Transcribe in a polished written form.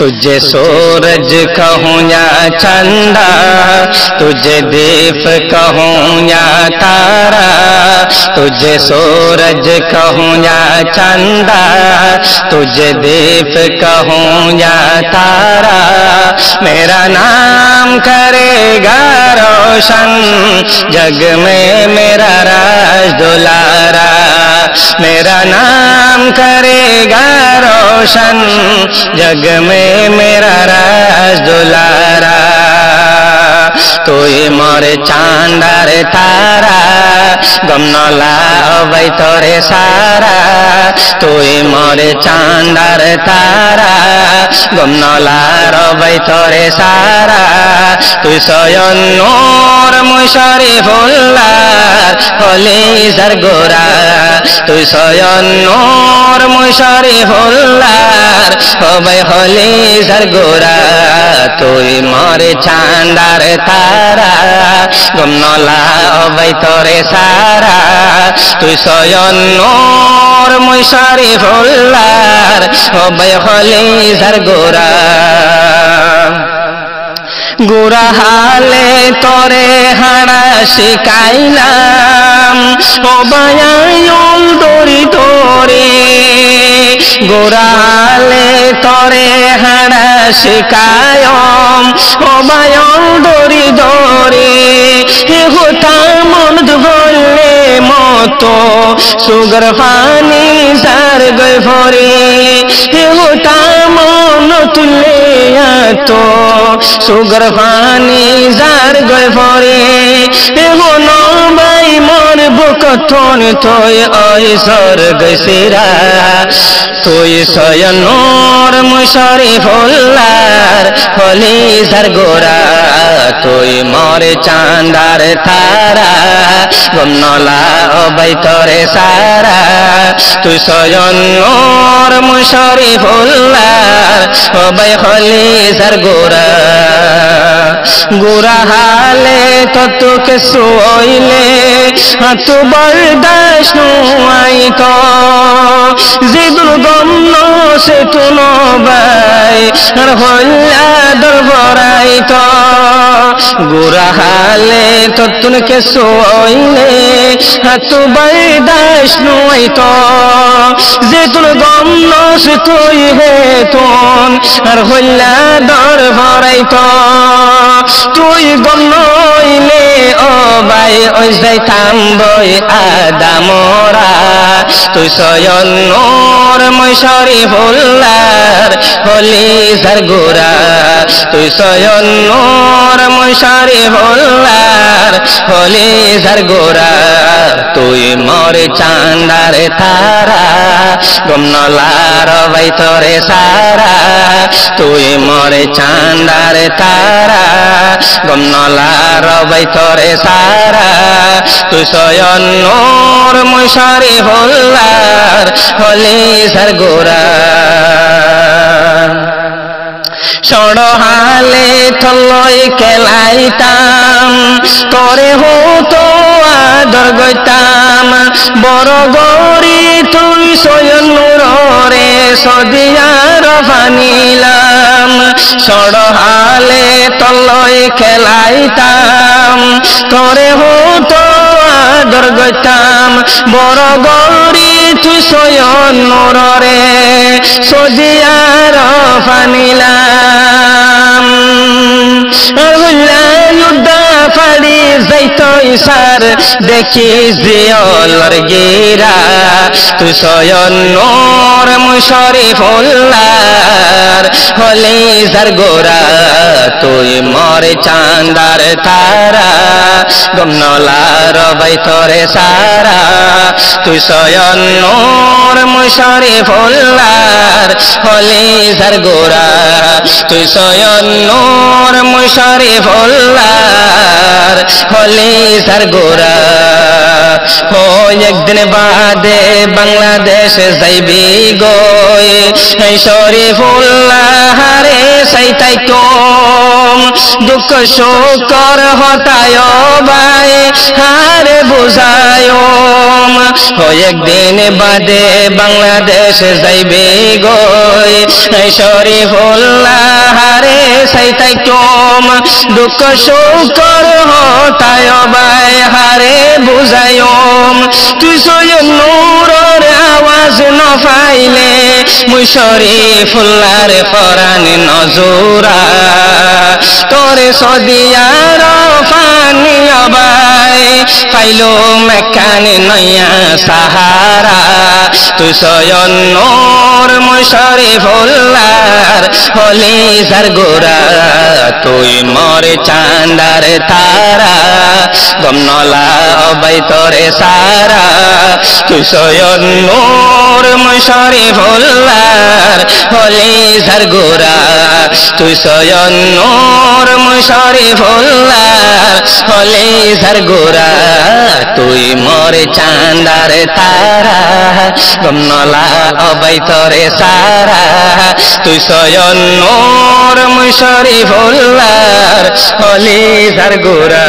तुझे सूरज कहूँ या चंदा, तुझे दीप कहूँ या तारा, तुझे सूरज कहूँ या चंदा, तुझे दीप कहूँ या तारा, मेरा नाम करेगा रोशन जग में मेरा राज दुलारा, मेरा नाम करेगा रोशन जग में मेरा राज दुलारा। तुई मोरे चांदार तारा गम न लावै तोरे सारा, तुई मोरे चांदार तारा गम न लावै तोरे सारा, तुई स्वयं नूर मुई शरीफुल्लाह हली सरगोरा, तुई स्वयं नूर मुई शरीफुल्लाह हबै हली सरगोरा, तुई मोरे चांदार तारा गम न लावै तोरे सारा, तुई स्वयं नूर मुई शरीफुल्लाह हबै हली सरगोरा। गुरा हाले तोरे हाड़ा शिकाइलाम ओ बायायुल दौड़ी दौड़ी, गुरा हाले तोरे हाड़ा शिकायम ओ बायायुल दौड़ी दौड़ी, हे होता मन धोले मतो सुगर पानी सार गई भरी, हे होता मन तुले तो सुगर पानी जार गए भरे, एगो नबाई मोर बुकथन तोय ऐसर गैसेरा, तोय स्वयं नूर मुई शरीफुल्लाह हली सरगोरा, तोय मोरे चांदार तारा गम न लावै तोरे सारा, तुई स्वयं नूर मुई शरीफुल्लाह हबै हली सरगोरा। गुरा हाले तो तुके सोइले तू बर्दाश्त नुआई तो, जिदुल गम्नो से तू नबाई हल्ला दर भराई तो, गुरा हाले तो तुनके सोइले तू बर्दाश्त नुआई तो, जिदुल गम्नो से तुई है तुन हल्ला दर भराई तो, तुई गम्नोइले ओ भाई ओइजाई थाम्बई आदामरा, तुई स्वयं नूर मुई शरीफुल्लाह हली सरगोरा, तुई स्वयं नूर मुई शरीफुल्लाह हली सरगोरा, तुई मोरे चांदार तारा गम न लावै तोरे सारा, तुई मोरे चांदार तारा गम न लावै तोरे सारा, तुई स्वयं नूर मुई शरीफुल्लाह हली सरगोरा। षड़ हाले थल्लय केलाइताम तोरे हो तो आदर गइताम, बड़ गौरी तुई स्वयं नूरे सदियार फानिलाम, षड़ हाले थल्लय केलाइताम तोरे हो तो आदर गइताम, बड़ गौरी तुई स्वयं नूरे सदियार फानिलाम, फाड़ी जाइतो इसार देखी जियलर गिरा, तुई स्वयं नूर मुई शरीफुल्लाह हली सरगोरा, तुई मोरे चांदार तारा गम न लावै तोरे सारा, तुई स्वयं नूर मुई शरीफुल्लाह हली सरगोरा, तुई स्वयं नूर मुई शरीफुल्लाह हली सरगोरा। हो एक दिन बादे बांग्लादेश जाइबी गई शरीफुल्लाह रे साइताई तुम दुख शोकर हटायो भाई हारे বুঝায়ম একদিন বাদে বাংলাদেশ যাইবে গই শরীফুল্লাহ হারে সাইতাইতম দুঃখ শুকর হতায় বাই হারে বুঝায়ম তুই সৈয়দ নূরের আওয়াজ ন পাইলে মুই শরীফুল্লাহর ফরান নজুরা তোরে সদিয়ার ফানি অবাই পাইলো মেকান নয়া সাহারা তুই সৈয়দ নূর মুই শরীফুল্লাহর হলি যার গোরা তুই মোর চাঁদার তারা গমনলা অবাই তোরে সারা তুই সৈয়দ নূর মুই শরীফুল্লাহর হলি যার গোরা তুই সৈয়দ নূর মুই শরীফুল্লাহর হলি যার গোরা তুই মোর চাঁদার তারা গমনলা অবাই তোরে সারা তুই সৈয়দ নূর মুই শরীফুল্লাহর হলি যার গোরা